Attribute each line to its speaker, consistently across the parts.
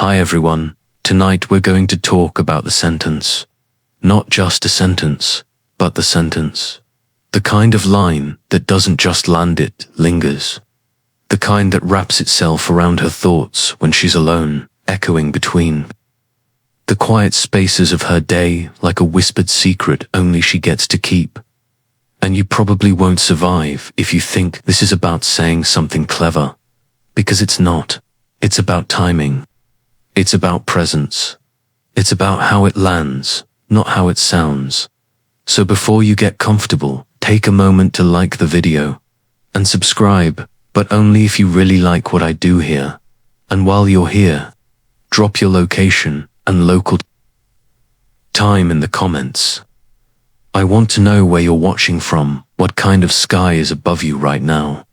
Speaker 1: Hi everyone, tonight we're going to talk about the sentence. Not just a sentence, but the sentence. The kind of line that doesn't just land, it lingers. The kind that wraps itself around her thoughts when she's alone, echoing between the quiet spaces of her day like a whispered secret only she gets to keep. And you probably won't survive if you think this is about saying something clever. Because it's not. It's about timing. It's about presence. It's about how it lands, not how it sounds. So before you get comfortable, take a moment to like the video and subscribe, but only if you really like what I do here. And while you're here, drop your location and local time in the comments. I want to know where you're watching from, what kind of sky is above you right now.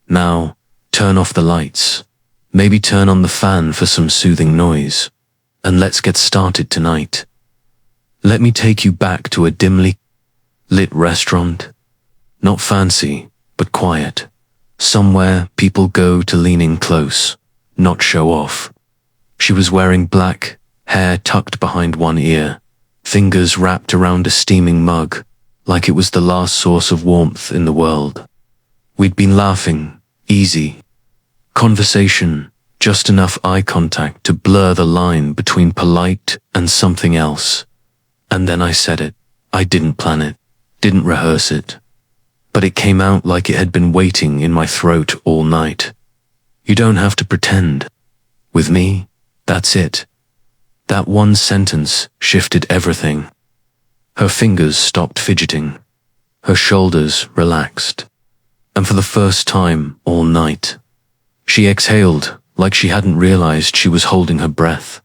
Speaker 1: Now, turn off the lights. Maybe turn on the fan for some soothing noise. And let's get started tonight. Let me take you back to a dimly lit restaurant. Not fancy, but quiet. Somewhere people go to lean in close, not show off. She was wearing black, hair tucked behind one ear, fingers wrapped around a steaming mug, like it was the last source of warmth in the world. We'd been laughing, easy. Conversation, just enough eye contact to blur the line between polite and something else. And then I said it. I didn't plan it, didn't rehearse it. But it came out like it had been waiting in my throat all night. You don't have to pretend. With me, that's it. That one sentence shifted everything. Her fingers stopped fidgeting. Her shoulders relaxed. And for the first time all night, she exhaled like she hadn't realized she was holding her breath.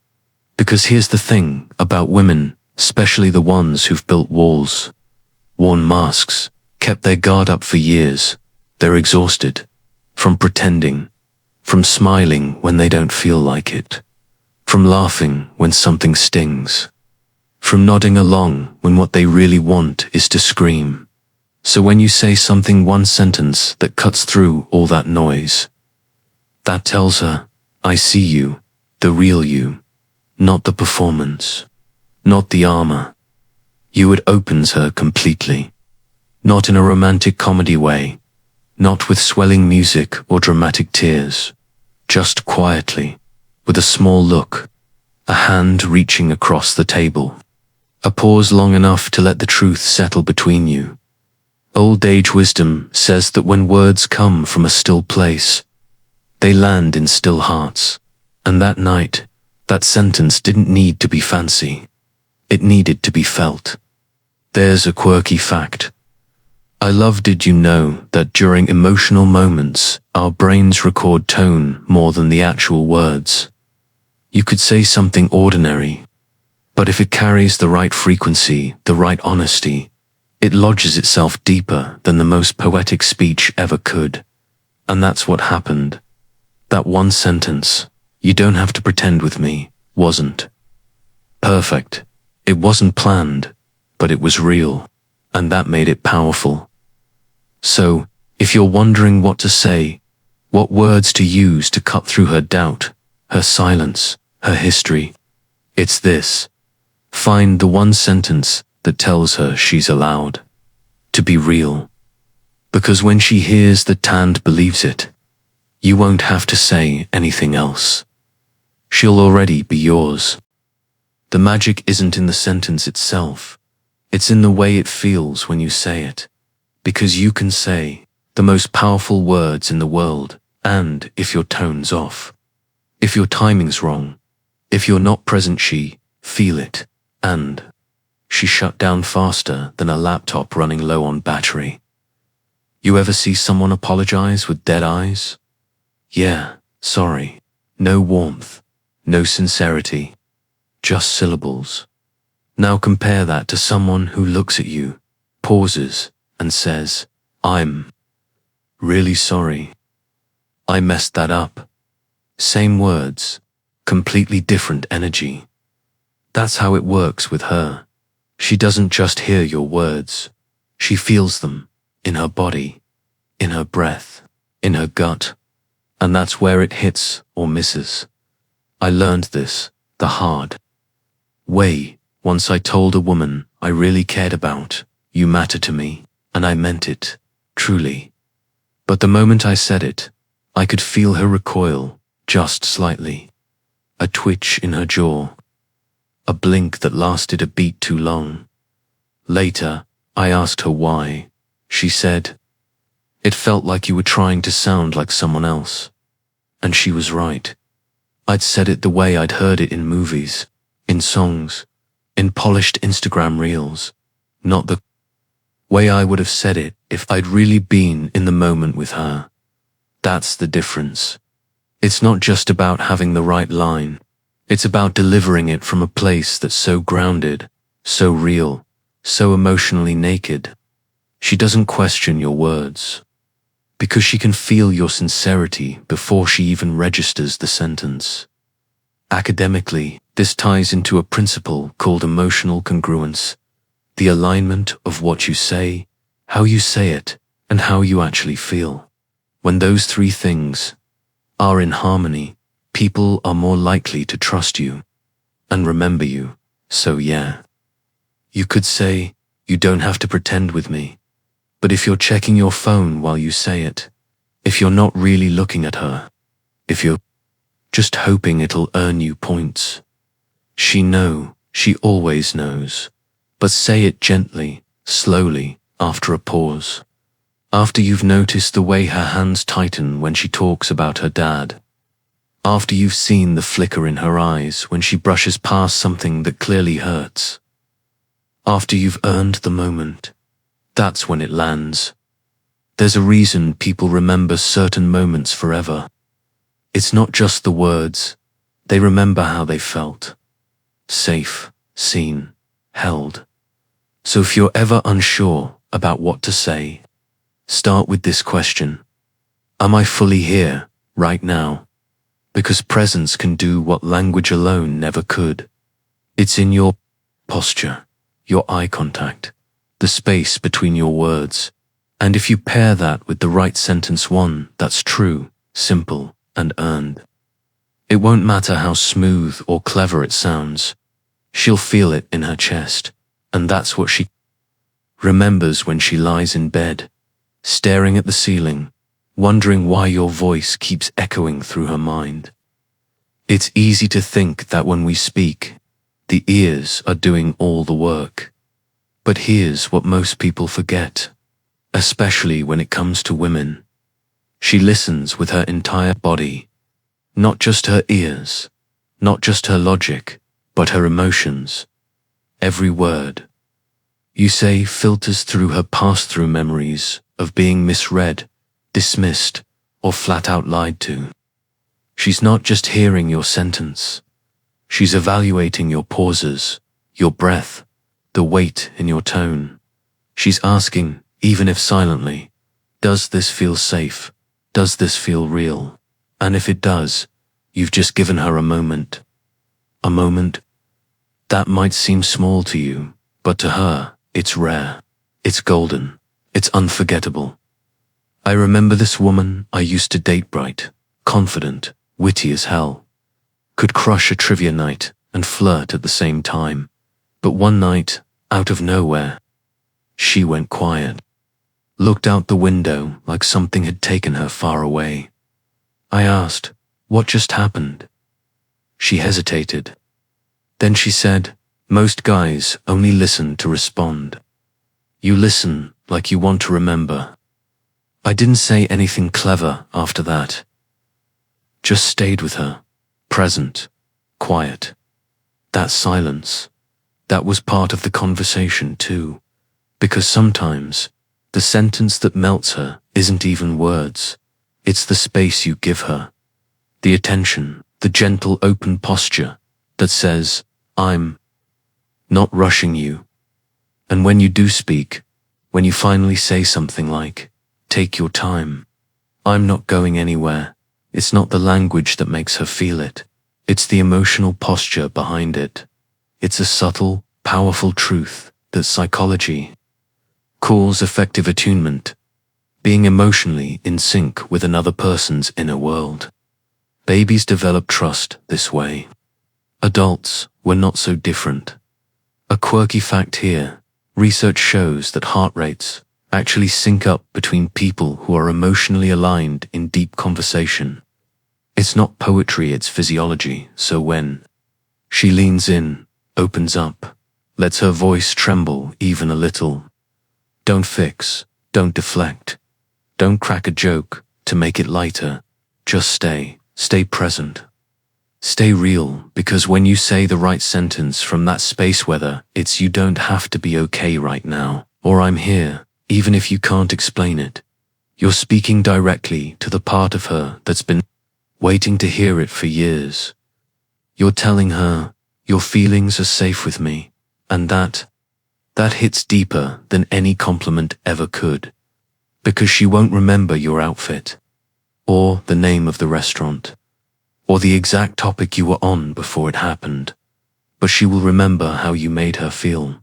Speaker 1: Because here's the thing about women, especially the ones who've built walls, worn masks, kept their guard up for years. They're exhausted. From pretending. From smiling when they don't feel like it. From laughing when something stings. From nodding along when what they really want is to scream. So when you say something, one sentence that cuts through all that noise, that tells her, I see you, the real you, not the performance, not the armor. You, it opens her completely. Not in a romantic comedy way, not with swelling music or dramatic tears, just quietly, with a small look, a hand reaching across the table, a pause long enough to let the truth settle between you. Old age wisdom says that when words come from a still place, they land in still hearts. And that night, that sentence didn't need to be fancy. It needed to be felt. There's a quirky fact. I love, did you know that during emotional moments, our brains record tone more than the actual words? You could say something ordinary, but if it carries the right frequency, the right honesty, it lodges itself deeper than the most poetic speech ever could. And that's what happened. That one sentence, you don't have to pretend with me, wasn't perfect. It wasn't planned, but it was real, and that made it powerful. So, if you're wondering what to say, what words to use to cut through her doubt, her silence, her history, it's this. Find the one sentence that tells her she's allowed to be real. Because when she hears that and believes it, you won't have to say anything else. She'll already be yours. The magic isn't in the sentence itself. It's in the way it feels when you say it. Because you can say the most powerful words in the world, and if your tone's off, if your timing's wrong, if you're not present, she feel it, and she shut down faster than a laptop running low on battery. You ever see someone apologize with dead eyes? Yeah, sorry. No warmth, no sincerity, just syllables. Now compare that to someone who looks at you, pauses, and says, I'm really sorry. I messed that up. Same words, completely different energy. That's how it works with her. She doesn't just hear your words. She feels them in her body, in her breath, in her gut. And that's where it hits or misses. I learned this the hard way. Once I told a woman I really cared about, "You matter to me," and I meant it, truly. But the moment I said it, I could feel her recoil, just slightly. A twitch in her jaw. A blink that lasted a beat too long. Later, I asked her why. She said, "It felt like you were trying to sound like someone else." And she was right. I'd said it the way I'd heard it in movies, in songs, in polished Instagram reels, not the way I would have said it if I'd really been in the moment with her. That's the difference. It's not just about having the right line. It's about delivering it from a place that's so grounded, so real, so emotionally naked. She doesn't question your words, because she can feel your sincerity before she even registers the sentence. Academically, this ties into a principle called emotional congruence, the alignment of what you say, how you say it, and how you actually feel. When those three things are in harmony, people are more likely to trust you and remember you. So yeah, you could say, "You don't have to pretend with me," but if you're checking your phone while you say it, if you're not really looking at her, if you're just hoping it'll earn you points, she always knows. But say it gently, slowly, after a pause. After you've noticed the way her hands tighten when she talks about her dad. After you've seen the flicker in her eyes when she brushes past something that clearly hurts. After you've earned the moment. That's when it lands. There's a reason people remember certain moments forever. It's not just the words. They remember how they felt. Safe, seen, held. So if you're ever unsure about what to say, start with this question. Am I fully here, right now? Because presence can do what language alone never could. It's in your posture, your eye contact, the space between your words. And if you pair that with the right sentence, one that's true, simple, and earned, it won't matter how smooth or clever it sounds. She'll feel it in her chest. And that's what she remembers when she lies in bed, staring at the ceiling, wondering why your voice keeps echoing through her mind. It's easy to think that when we speak, the ears are doing all the work. But here's what most people forget, especially when it comes to women. She listens with her entire body, not just her ears, not just her logic, but her emotions. Every word you say filters through her pass-through memories of being misread, dismissed, or flat out lied to. She's not just hearing your sentence. She's evaluating your pauses, your breath, the weight in your tone. She's asking, even if silently, does this feel safe? Does this feel real? And if it does, you've just given her a moment. A moment that might seem small to you, but to her, it's rare, it's golden, it's unforgettable. I remember this woman I used to date, bright, confident, witty as hell. Could crush a trivia night and flirt at the same time. But one night, out of nowhere, she went quiet. Looked out the window like something had taken her far away. I asked, "What just happened?" She hesitated. Then she said, "Most guys only listen to respond. You listen like you want to remember." I didn't say anything clever after that. Just stayed with her, present, quiet. That silence, that was part of the conversation too, because sometimes the sentence that melts her isn't even words. It's the space you give her, the attention, the gentle open posture that says, "I'm not rushing you." And when you do speak, when you finally say something like, "Take your time. I'm not going anywhere," it's not the language that makes her feel it. It's the emotional posture behind it. It's a subtle, powerful truth that psychology calls effective attunement, being emotionally in sync with another person's inner world. Babies develop trust this way. Adults were not so different. A quirky fact here, research shows that heart rates actually sync up between people who are emotionally aligned in deep conversation. It's not poetry, it's physiology, so when she leans in, opens up, lets her voice tremble even a little, don't fix, don't deflect, don't crack a joke to make it lighter, just stay present. Stay real, because when you say the right sentence from that space, whether it's "you don't have to be okay right now" or "I'm here," even if you can't explain it, you're speaking directly to the part of her that's been waiting to hear it for years. You're telling her, your feelings are safe with me, and that hits deeper than any compliment ever could, because she won't remember your outfit, or the name of the restaurant, or the exact topic you were on before it happened, but she will remember how you made her feel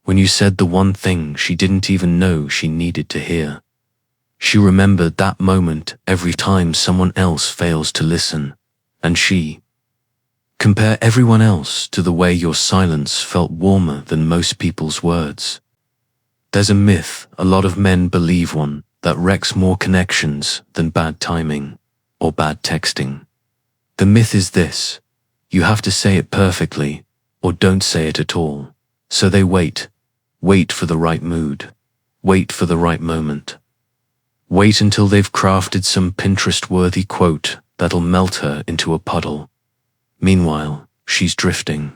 Speaker 1: when you said the one thing she didn't even know she needed to hear. She remembered that moment every time someone else fails to listen, and she compare everyone else to the way your silence felt warmer than most people's words. There's a myth a lot of men believe, one that wrecks more connections than bad timing or bad texting. The myth is this: you have to say it perfectly or don't say it at all. So they wait for the right mood, wait for the right moment. Wait until they've crafted some Pinterest-worthy quote that'll melt her into a puddle. Meanwhile, she's drifting.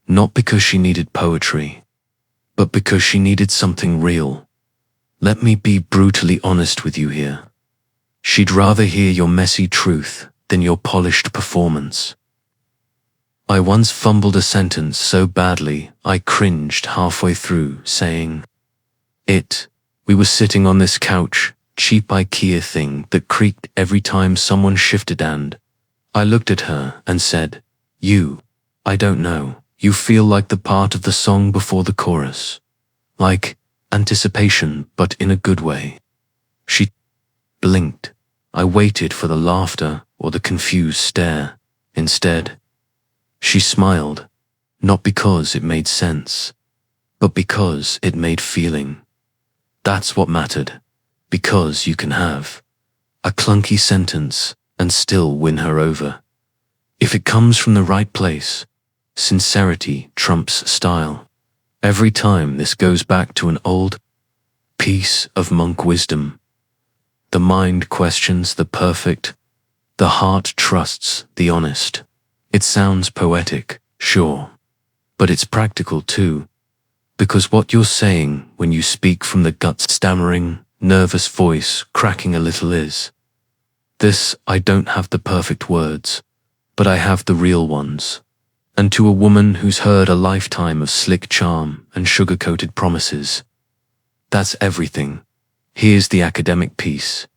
Speaker 1: Not because she needed poetry, but because she needed something real. Let me be brutally honest with you here. She'd rather hear your messy truth than your polished performance. I once fumbled a sentence so badly I cringed halfway through, saying it. We were sitting on this couch, cheap IKEA thing that creaked every time someone shifted, and I looked at her and said, I don't know, you feel like the part of the song before the chorus. Like anticipation, but in a good way. She blinked. I waited for the laughter or the confused stare. Instead, she smiled, not because it made sense, but because it made feeling. That's what mattered, because you can have a clunky sentence and still win her over. If it comes from the right place, sincerity trumps style. Every time. This goes back to an old piece of monk wisdom. The mind questions the perfect, the heart trusts the honest. It sounds poetic, sure, but it's practical too, because what you're saying when you speak from the gut, stammering, nervous voice cracking a little, is this: I don't have the perfect words, but I have the real ones. And to a woman who's heard a lifetime of slick charm and sugar-coated promises, that's everything. Here's the academic piece.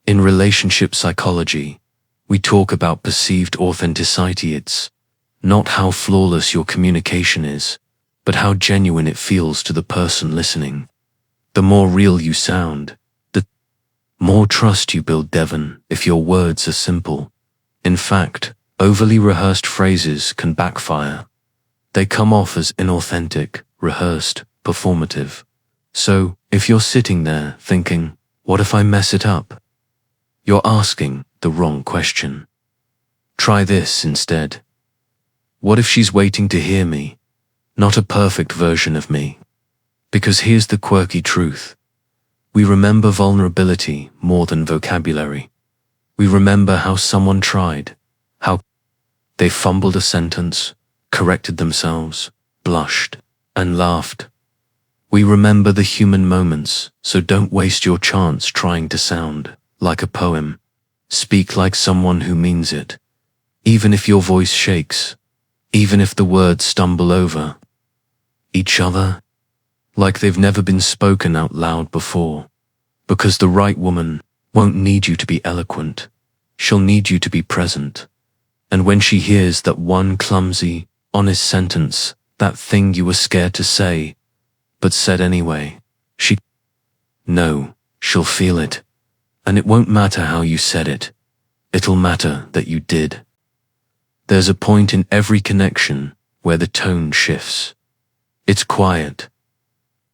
Speaker 1: In relationship psychology, we talk about perceived authenticity. It's not how flawless your communication is, but how genuine it feels to the person listening. The more real you sound, the more trust you build, Devon, if your words are simple. In fact, overly rehearsed phrases can backfire. They come off as inauthentic, rehearsed, performative. So, if you're sitting there thinking, what if I mess it up? You're asking the wrong question. Try this instead. What if she's waiting to hear me, not a perfect version of me? Because here's the quirky truth. We remember vulnerability more than vocabulary. We remember how someone tried, how they fumbled a sentence, corrected themselves, blushed, and laughed. We remember the human moments, so don't waste your chance trying to sound like a poem. Speak like someone who means it, even if your voice shakes, even if the words stumble over each other, like they've never been spoken out loud before. Because the right woman won't need you to be eloquent, she'll need you to be present. And when she hears that one clumsy, honest sentence, that thing you were scared to say, but said anyway, she'll feel it. And it won't matter how you said it, It'll matter that you did. There's a point in every connection where the tone shifts. It's quiet.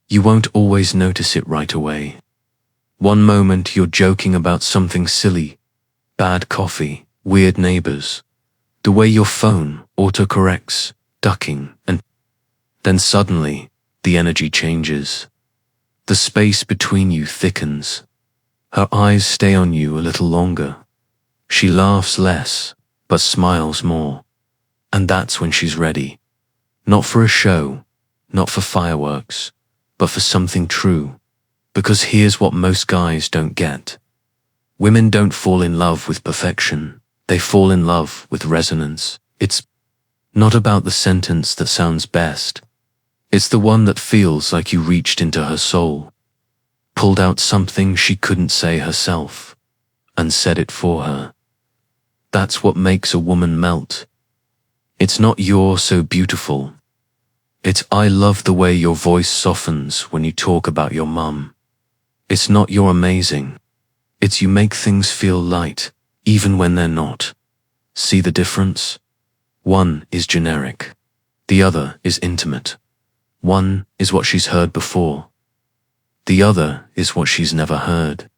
Speaker 1: You won't always notice it right away. One moment you're joking about something silly, bad coffee, weird neighbors, the way your phone autocorrects, ducking, and then suddenly the energy changes. The space between you thickens. Her eyes stay on you a little longer. She laughs less, but smiles more. And that's when she's ready. Not for a show, not for fireworks, but for something true. Because here's what most guys don't get. Women don't fall in love with perfection. They fall in love with resonance. It's not about the sentence that sounds best. It's the one that feels like you reached into her soul, pulled out something she couldn't say herself, and said it for her. That's what makes a woman melt. It's not "you're so beautiful." It's "I love the way your voice softens when you talk about your mum." It's not "you're amazing." It's "you make things feel light, even when they're not." See the difference? One is generic. The other is intimate. One is what she's heard before. The other is what she's never heard.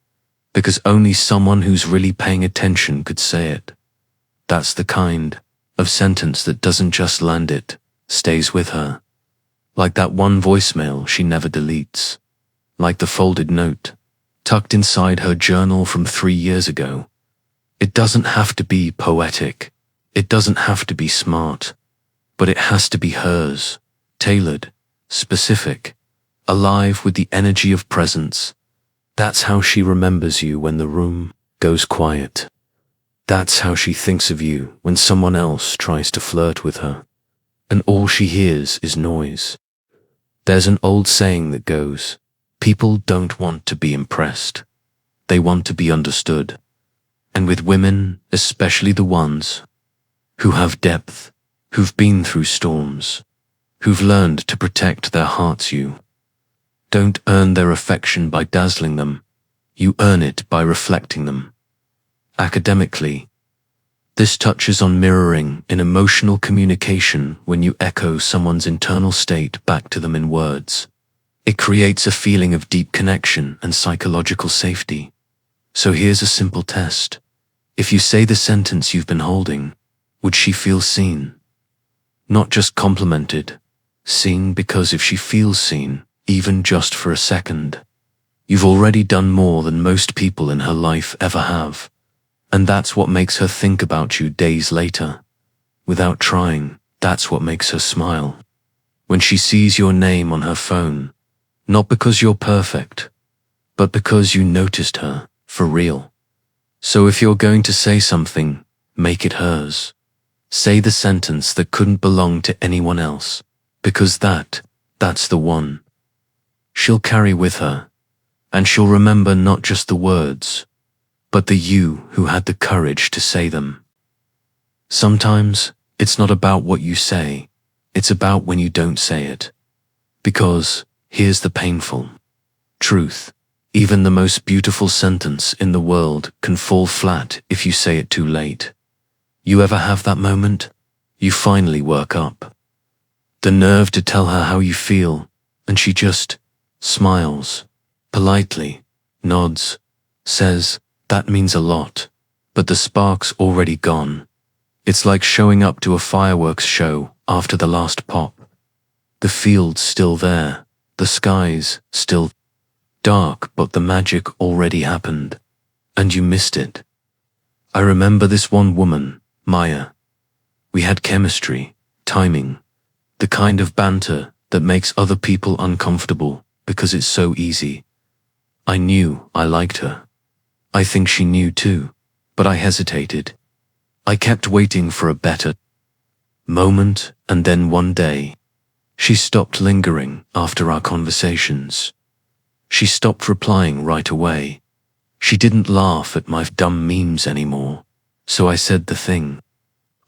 Speaker 1: Because only someone who's really paying attention could say it. That's the kind of sentence that doesn't just land, it stays with her. Like that one voicemail she never deletes. Like the folded note tucked inside her journal from 3 years ago. It doesn't have to be poetic. It doesn't have to be smart. But it has to be hers, tailored, specific, alive with the energy of presence. That's how she remembers you when the room goes quiet. That's how she thinks of you when someone else tries to flirt with her, and all she hears is noise. There's an old saying that goes, people don't want to be impressed. They want to be understood. And with women, especially the ones who have depth, who've been through storms, who've learned to protect their hearts, you don't earn their affection by dazzling them. You earn it by reflecting them. Academically, this touches on mirroring in emotional communication when you echo someone's internal state back to them in words. It creates a feeling of deep connection and psychological safety. So here's a simple test. If you say the sentence you've been holding, would she feel seen? Not just complimented. Seen, because if she feels seen, even just for a second, you've already done more than most people in her life ever have. And that's what makes her think about you days later. Without trying, that's what makes her smile. When she sees your name on her phone, not because you're perfect, but because you noticed her, for real. So if you're going to say something, make it hers. Say the sentence that couldn't belong to anyone else, because that's the one she'll carry with her, and she'll remember not just the words, but the you who had the courage to say them. Sometimes it's not about what you say, it's about when you don't say it. Because here's the painful truth. Even the most beautiful sentence in the world can fall flat if you say it too late. You ever have that moment? You finally work up the nerve to tell her how you feel, and she just smiles, politely, nods, says, "That means a lot," but the spark's already gone. It's like showing up to a fireworks show after the last pop. The field's still there, the sky's still dark, but the magic already happened, and you missed it. I remember this one woman, Maya. We had chemistry, timing, the kind of banter that makes other people uncomfortable because it's so easy. I knew I liked her. I think she knew too, but I hesitated. I kept waiting for a better moment, and then one day, she stopped lingering after our conversations. She stopped replying right away. She didn't laugh at my dumb memes anymore, so I said the thing.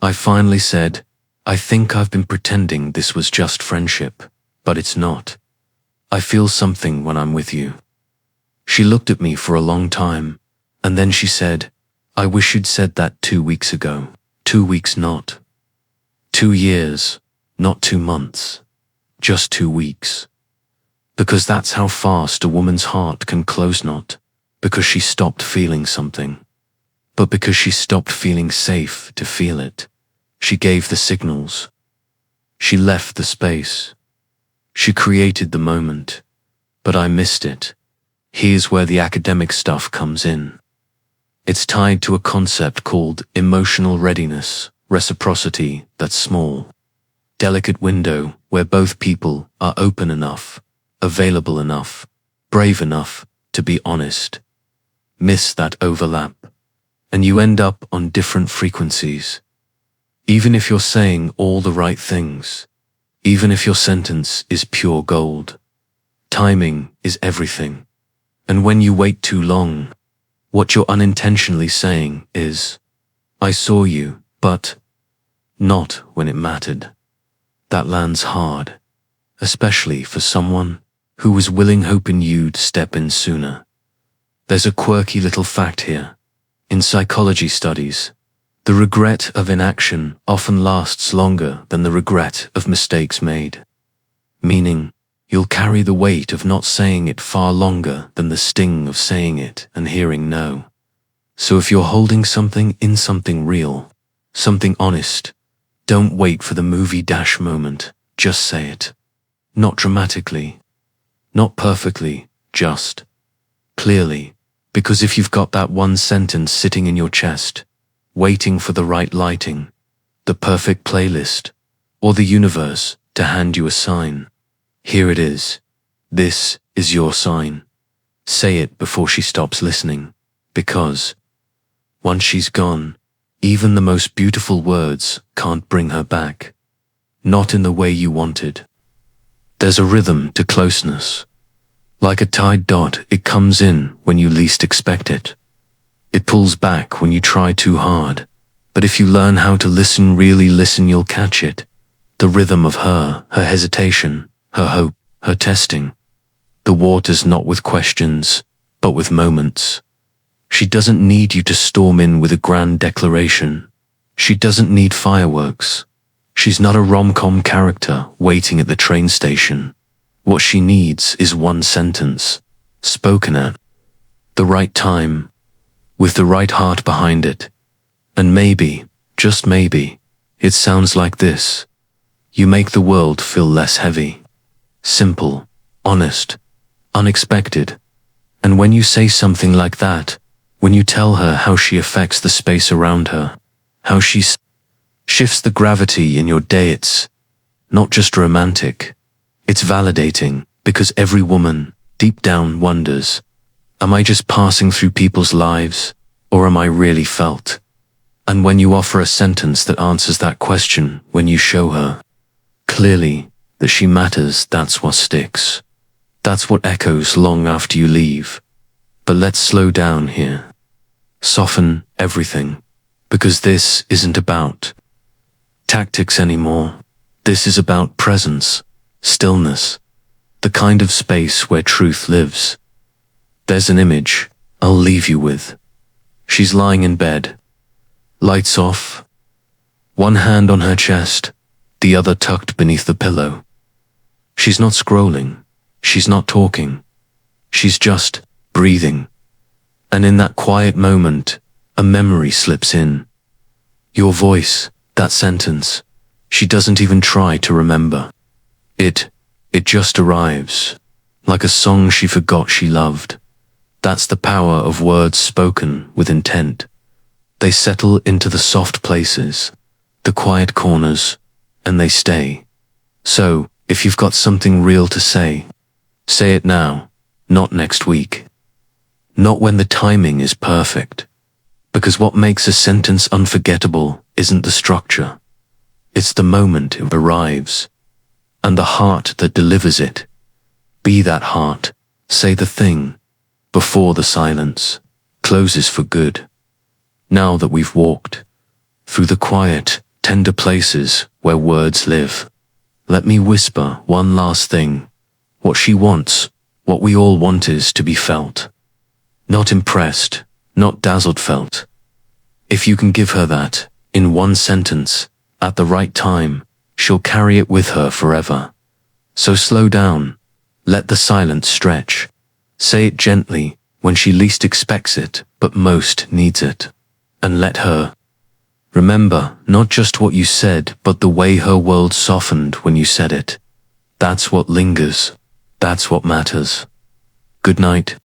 Speaker 1: I finally said, "I think I've been pretending this was just friendship, but it's not. I feel something when I'm with you." She looked at me for a long time, and then she said, I wish you'd said that 2 weeks ago. 2 weeks not. 2 years, not 2 months. Just 2 weeks. Because that's how fast a woman's heart can close, not because she stopped feeling something, but because she stopped feeling safe to feel it. She gave the signals. She left the space. She created the moment, but I missed it. Here's where the academic stuff comes in. It's tied to a concept called emotional readiness, reciprocity, that small, delicate window where both people are open enough, available enough, brave enough to be honest. Miss that overlap, and you end up on different frequencies. Even if you're saying all the right things, even if your sentence is pure gold, timing is everything. And when you wait too long, what you're unintentionally saying is, I saw you, but not when it mattered. That lands hard, especially for someone who was willing, hoping you'd step in sooner. There's a quirky little fact here. In psychology studies, the regret of inaction often lasts longer than the regret of mistakes made. Meaning, you'll carry the weight of not saying it far longer than the sting of saying it and hearing no. So if you're holding something in, something real, something honest, don't wait for the movie dash moment, just say it. Not dramatically, not perfectly, just clearly. Because if you've got that one sentence sitting in your chest, waiting for the right lighting, the perfect playlist, or the universe to hand you a sign, here it is. This is your sign. Say it before she stops listening, because once she's gone, even the most beautiful words can't bring her back. Not in the way you wanted. There's a rhythm to closeness. Like a tide dot, it comes in when you least expect it. It pulls back when you try too hard. But if you learn how to listen, really listen, you'll catch it. The rhythm of her hesitation, her hope, her testing. The water's not with questions, but with moments. She doesn't need you to storm in with a grand declaration. She doesn't need fireworks. She's not a rom-com character waiting at the train station. What she needs is one sentence, spoken at the right time, with the right heart behind it. And maybe, just maybe, it sounds like this. You make the world feel less heavy. Simple, honest, unexpected. And when you say something like that, when you tell her how she affects the space around her, how she shifts the gravity in your day, it's not just romantic. It's validating, because every woman, deep down, wonders, am I just passing through people's lives, or am I really felt? And when you offer a sentence that answers that question, when you show her clearly that she matters, that's what sticks. That's what echoes long after you leave. But let's slow down here. Soften everything, because this isn't about tactics anymore. This is about presence. Stillness, the kind of space where truth lives. There's an image I'll leave you with. She's lying in bed, lights off, one hand on her chest, the other tucked beneath the pillow. She's not scrolling, she's not talking, she's just breathing. And in that quiet moment, a memory slips in. Your voice, that sentence, she doesn't even try to remember. It just arrives, like a song she forgot she loved. That's the power of words spoken with intent. They settle into the soft places, the quiet corners, and they stay. So, if you've got something real to say it now, not next week. Not when the timing is perfect. Because what makes a sentence unforgettable isn't the structure. It's the moment it arrives. And the heart that delivers it. Be that heart, say the thing, before the silence closes for good. Now that we've walked through the quiet, tender places where words live, let me whisper one last thing. What she wants, what we all want, is to be felt. Not impressed, not dazzled, felt. If you can give her that, in one sentence, at the right time, she'll carry it with her forever. So slow down. Let the silence stretch. Say it gently, when she least expects it, but most needs it. And let her. Remember, not just what you said, but the way her world softened when you said it. That's what lingers. That's what matters. Good night.